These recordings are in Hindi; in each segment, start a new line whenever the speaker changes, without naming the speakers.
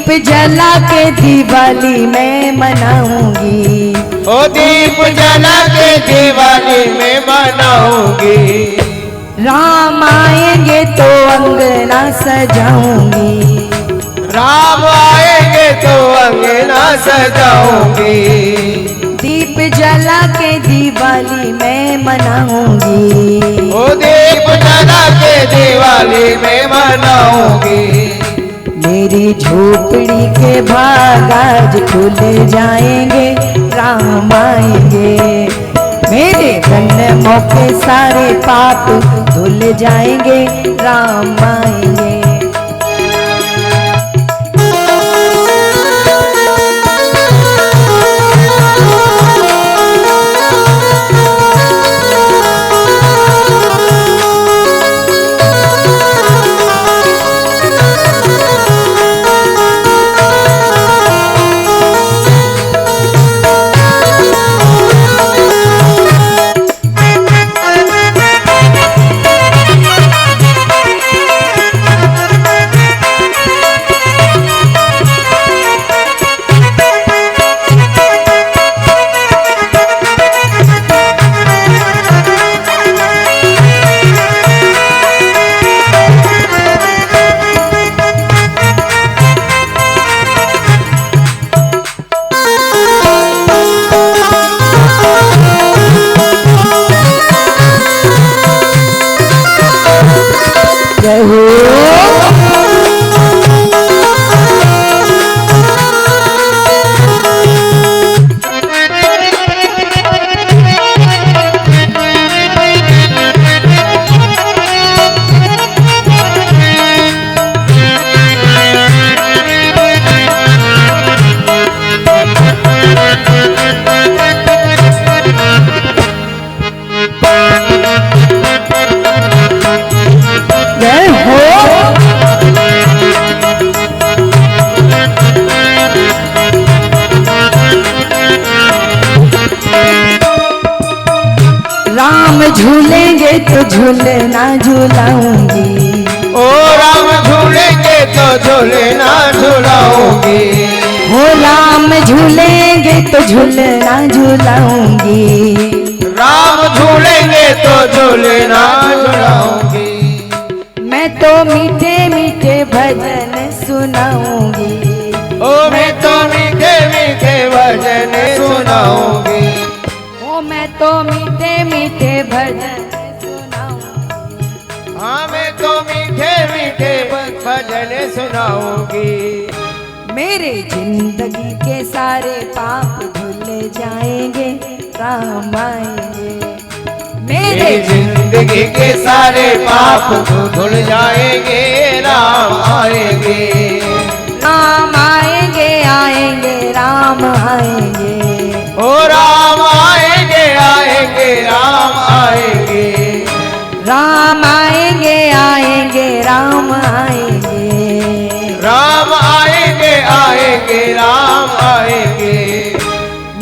दीप जला के दिवाली मैं मनाऊंगी,
ओ दीप जला के दिवाली में मनाऊंगी।
राम आएंगे तो अंगना सजाऊंगी,
राम आएंगे तो अंगना सजाऊंगी।
दीप जला के दिवाली मैं मनाऊंगी,
ओ दीप जला के दिवाली में मनाऊंगी।
मेरी झोपड़ी के भाग आज खुल जाएंगे, राम आएंगे। मेरे जन्मों के सारे पाप धुल जाएंगे, राम आएंगे। राम झूलेंगे तो झूलना झूलाऊंगी,
ओ राम झूलेंगे तो झूलना झूलाऊंगी।
हो राम झूलेंगे तो झूलना झूलाऊंगी,
राम झूलेंगे तो झूलना झूलाऊंगी।
मैं तो मीठे मीठे भजन सुनाऊंगी,
ओ मैं तो मीठे मीठे भजन सुनाऊंगी।
ओ मैं तो मीठे मीठे भजन सुनाऊंगी,
हाँ मैं तो मीठे मीठे भजन सुनाऊंगी।
मेरे जिंदगी के सारे पाप धुल जाएंगे, राम आएंगे।
मेरी जिंदगी के सारे पाप धुल जाएंगे, राम आएंगे।
राम आएंगे आएंगे राम आएंगे,
ओ राम आएंगे आएंगे राम आएंगे।
राम आएंगे आएंगे राम आएंगे,
राम आएंगे आएंगे राम आएंगे।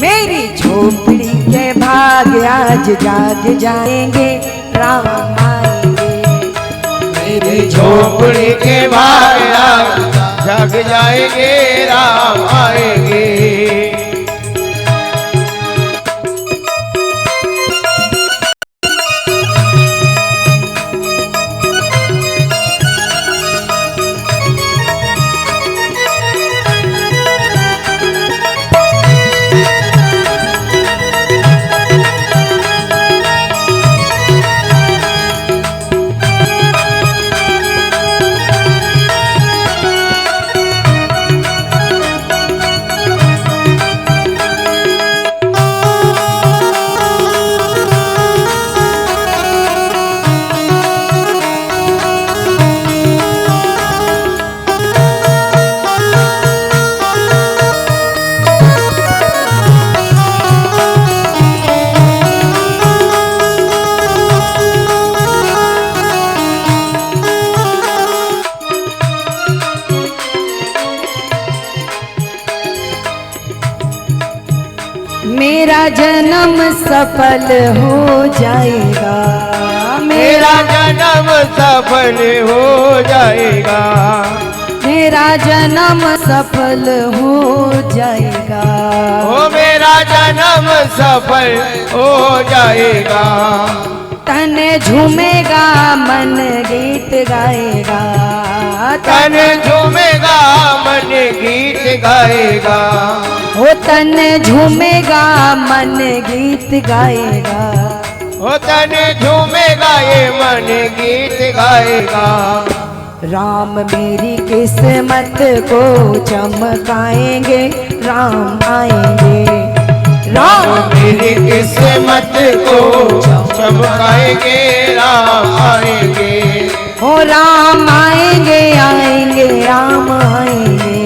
मेरी झोपड़ी के भाग आज जाग जाएंगे, राम आएंगे।
मेरी झोपड़ी के भाग आज जाग जाएंगे, राम आएंगे।
मेरा जन्म सफल हो जाएगा,
मेरा जन्म सफल हो जाएगा।
मेरा जन्म सफल हो जाएगा,
ओ मेरा जन्म सफल हो जाएगा।
तन झूमेगा मन गीत गाएगा,
तन झूमेगा मन गीत गाएगा।
ओ तन झूमेगा मन गीत गाएगा,
ओ तन झूमेगा ये मन गीत गाएगा।
राम मेरी किस्मत को चमकाएंगे, राम आएंगे,
राम मेरी किस्मत को चमकाएंगे, राम आएंगे।
ओ राम आएंगे आएंगे राम आएंगे,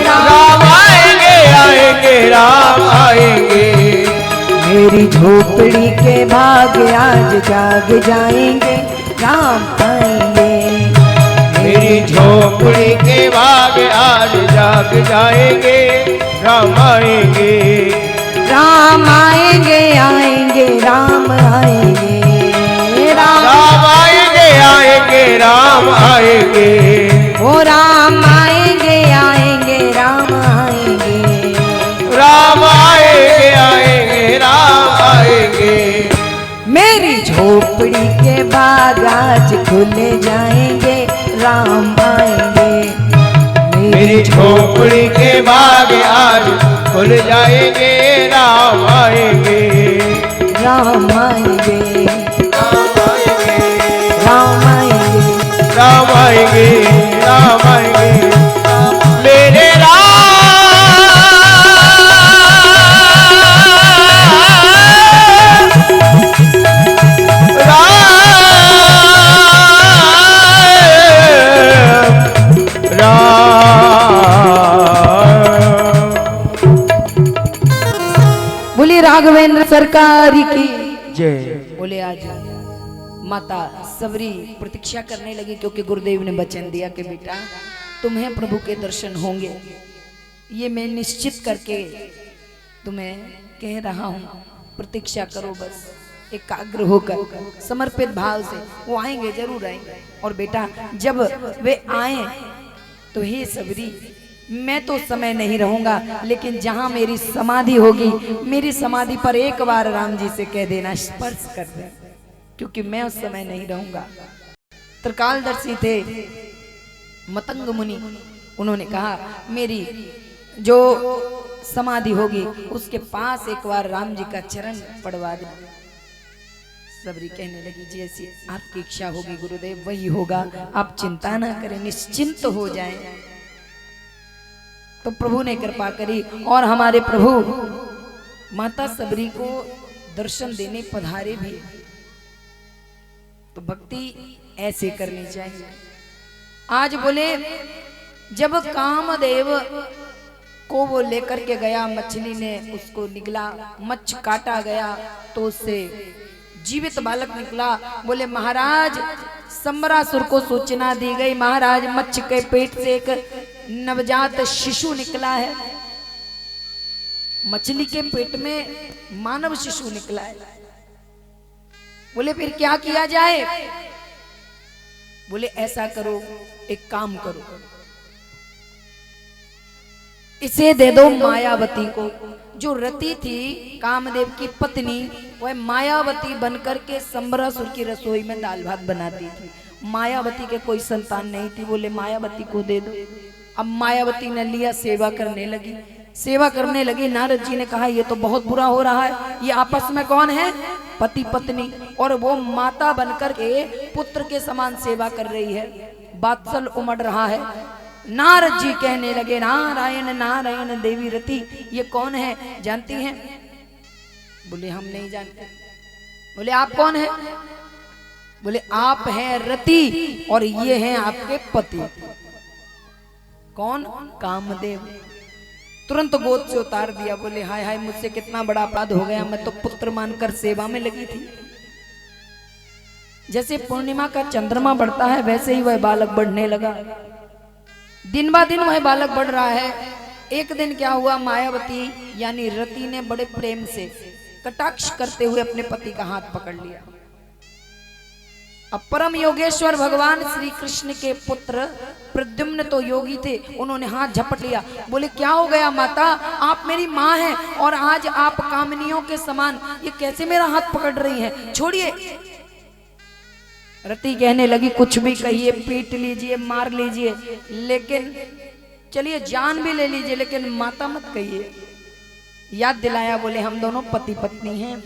राम आएंगे आएंगे राम आएंगे।
मेरी झोपड़ी के भाग आज जाग जाएंगे, राम आएंगे।
मेरी झोपड़ी के भाग आज जाग जाएंगे, राम आएंगे।
राम आएंगे आएंगे राम आएंगे,
राम आएंगे आएंगे राम आएंगे।
ओ राम आएंगे आएंगे राम आएंगे,
राम आएंगे आएंगे राम आएंगे।
मेरी झोपड़ी के बाग आज खुल जाएंगे, राम आएंगे।
मेरी झोपड़ी के बाग आज खुल जाएंगे, राम आएंगे।
राम आएंगे,
राम आएंगे,
राम आएंगे,
राम आएंगे, राम आएंगे। मेरे
बोले राघवेंद्र सरकार की
जय।
बोले आज माता सबरी प्रतीक्षा करने लगी, क्योंकि गुरुदेव ने वचन दिया कि बेटा तुम्हें प्रभु के दर्शन होंगे, ये मैं निश्चित करके तुम्हें कह रहा हूँ। प्रतीक्षा करो, बस एकाग्र होकर समर्पित भाव से। वो आएंगे, जरूर आएंगे। और बेटा जब वे आए तो हे सबरी, मैं तो समय नहीं रहूंगा, लेकिन जहां मेरी समाधि होगी, मेरी समाधि पर एक बार राम जी से कह देना, स्पर्श कर दे, क्योंकि मैं उस समय नहीं रहूंगा। त्रिकालदर्शी थे मतंग मुनि, उन्होंने कहा मेरी जो समाधि होगी उसके पास एक बार राम जी का चरण पड़वा दे। सबरी कहने लगी जैसी आपकी इच्छा होगी गुरुदेव वही होगा, आप चिंता ना करें, निश्चिंत हो जाएं। तो प्रभु ने कृपा करी और हमारे प्रभु माता सबरी को दर्शन देने पधारे भी। तो भक्ति ऐसे करनी चाहिए। आज बोले जब कामदेव को वो लेकर के गया, मछली ने उसको निगला, मच्छ काटा गया तो उससे जीवित बालक निकला। बोले महाराज संबरासुर को सूचना दी गई, महाराज मच्छ के पेट से एक नवजात शिशु निकला है, मछली के पेट में मानव शिशु निकला है। बोले फिर क्या किया जाए? बोले ऐसा करो, एक काम करो, इसे दे दो मायावती को। जो रति थी कामदेव की पत्नी, वह मायावती बनकर के संबरासुर की रसोई में दाल भात बनाती थी। मायावती के कोई संतान नहीं थी, बोले मायावती को दे दो। अब मायावती ने लिया, सेवा करने लगी। सेवा करने लगी, नारद जी ने कहा ये तो बहुत बुरा हो रहा है, ये आपस में कौन है? पति पत्नी, और वो माता बनकर के पुत्र के समान सेवा कर रही है, बात्सल उमड़ रहा है। नारद जी कहने लगे नारायण नारायण देवी रति, ये कौन है जानती हैं? बोले हम नहीं जानते। बोले आप कौन है? बोले आप हैं रति और ये हैं आपके पति। कौन? कामदेव। तुरंत गोद से उतार दिया। बोले हाय हाय मुझसे कितना बड़ा अपराध हो गया, मैं तो पुत्र मानकर सेवा में लगी थी। जैसे पूर्णिमा का चंद्रमा बढ़ता है वैसे ही वह बालक बढ़ने लगा। दिन बा दिन वह बालक बढ़ रहा है। एक दिन क्या हुआ, मायावती यानी रति ने बड़े प्रेम से कटाक्ष करते हुए अपने पति का हाथ पकड़ लिया। अब परम योगेश्वर भगवान श्री कृष्ण के पुत्र प्रद्युम्न तो योगी थे, उन्होंने हाथ झपट लिया, बोले क्या हो गया माता, आप मेरी माँ हैं और आज आप कामनियों के समान ये कैसे मेरा हाथ पकड़ रही हैं, छोड़िए। रति कहने लगी कुछ भी कहिए, पीट लीजिए, मार लीजिए, लेकिन चलिए जान भी ले लीजिए, लेकिन माता मत कहिए। याद दिलाया, बोले हम दोनों पति पत्नी हैं।